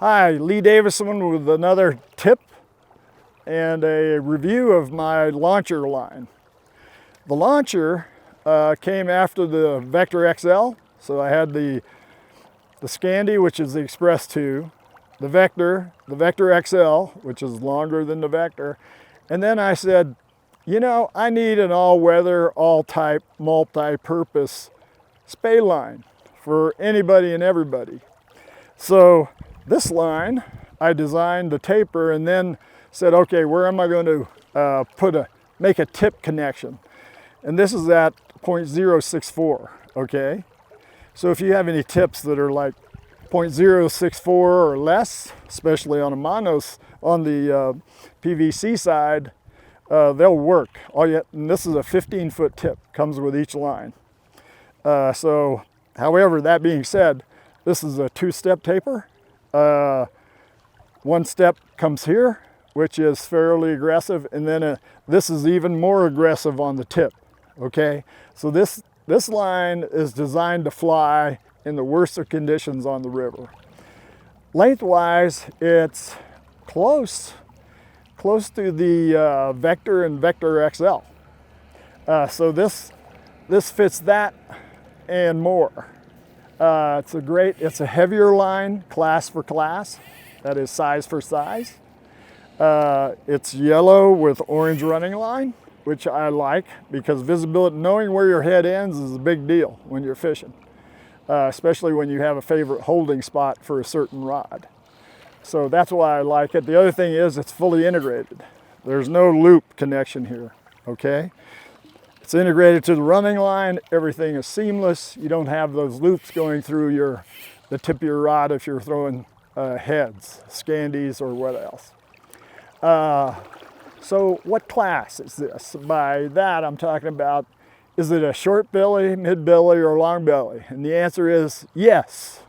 Hi, Lee Davison with another tip and a review of my launcher line. The launcher came after the Vector XL, so I had the Scandi, which is the Express 2, the Vector XL, which is longer than the Vector, and then I said, you know, I need an all-weather, all-type, multi-purpose Spey line for anybody and everybody. So this line, I designed the taper and then said, okay, where am I going to make a tip connection? And this is at 0.064, okay? So if you have any tips that are like 0.064 or less, especially on the PVC side, they'll work. And this is a 15-foot tip, comes with each line. However, that being said, this is a two-step taper. One step comes here, which is fairly aggressive, and then this is even more aggressive on the tip, okay? So this line is designed to fly in the worst of conditions on the river. Lengthwise, it's close to the Vector and Vector XL. So this fits that and more. It's a heavier line, class for class, that is size for size. It's yellow with orange running line, which I like because visibility, knowing where your head ends is a big deal when you're fishing, especially when you have a favorite holding spot for a certain rod. So that's why I like it. The other thing is it's fully integrated. There's no loop connection here, okay? It's integrated to the running line. Everything is seamless. You don't have those loops going through the tip of your rod if you're throwing heads, Scandis, or what else. So what class is this? By that I'm talking about, is it a short belly, mid belly, or long belly? And the answer is yes.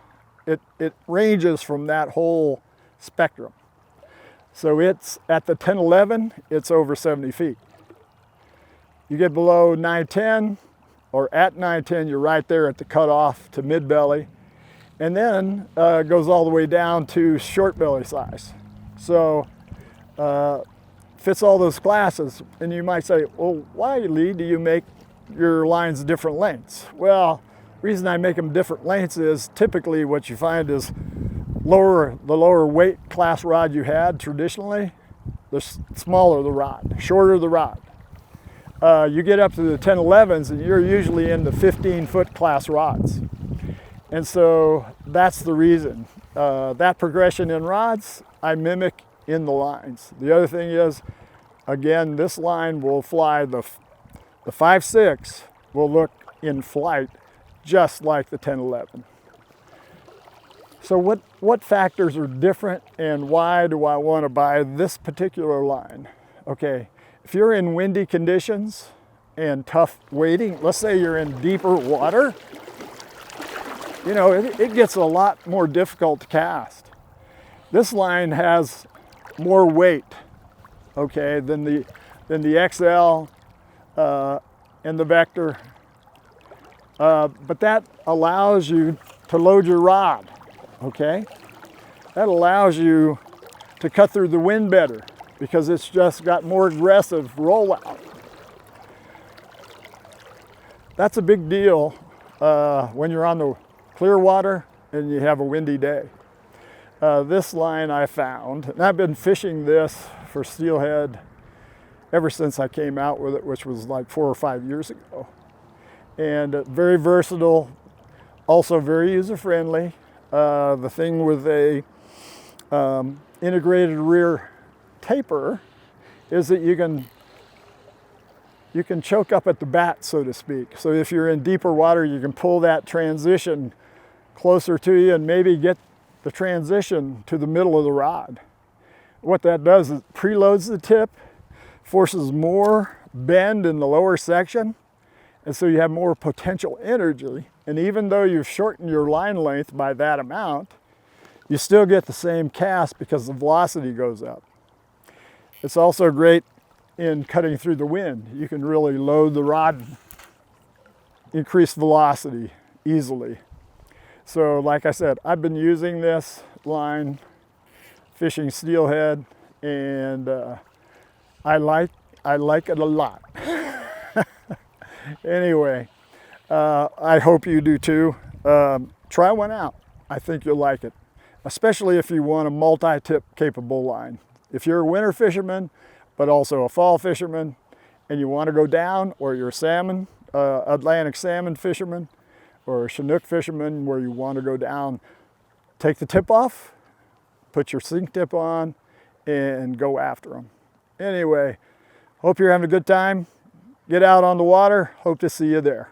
It ranges from that whole spectrum. So it's at the 10-11, it's over 70 feet. You get below 9-10 or at 9-10, you're right there at the cutoff to mid belly. And then it goes all the way down to short belly size. So fits all those classes. And you might say, well, why, Lee, do you make your lines different lengths? Well, the reason I make them different lengths is typically what you find is the lower weight class rod you had traditionally, the smaller the rod, shorter the rod. You get up to the 10-11s and you're usually in the 15-foot class rods. And so that's the reason. That progression in rods, I mimic in the lines. The other thing is, again, this line will fly, the 5.6 will look in flight just like the 10-11. So what factors are different and why do I want to buy this particular line? Okay, if you're in windy conditions and tough wading, let's say you're in deeper water, you know, it gets a lot more difficult to cast. This line has more weight, okay, than the XL and the Vector, but that allows you to load your rod, okay? That allows you to cut through the wind better because it's just got more aggressive rollout. That's a big deal when you're on the clear water and you have a windy day. This line I found, and I've been fishing this for steelhead ever since I came out with it, which was like 4 or 5 years ago. And very versatile, also very user-friendly. The thing with a integrated rear taper is that you can choke up at the bat, so to speak. So if you're in deeper water, you can pull that transition closer to you and maybe get the transition to the middle of the rod. What that does is preloads the tip, forces more bend in the lower section, and so you have more potential energy. And even though you've shortened your line length by that amount, you still get the same cast because the velocity goes up. It's also great in cutting through the wind. You can really load the rod, increase velocity easily. So like I said, I've been using this line fishing steelhead, and I like it a lot. Anyway, I hope you do too. Try one out. I think you'll like it, especially if you want a multi-tip capable line. If you're a winter fisherman, but also a fall fisherman, and you want to go down, or you're a salmon, Atlantic salmon fisherman, or a Chinook fisherman where you want to go down, take the tip off, put your sink tip on, and go after them. Anyway, hope you're having a good time. Get out on the water. Hope to see you there.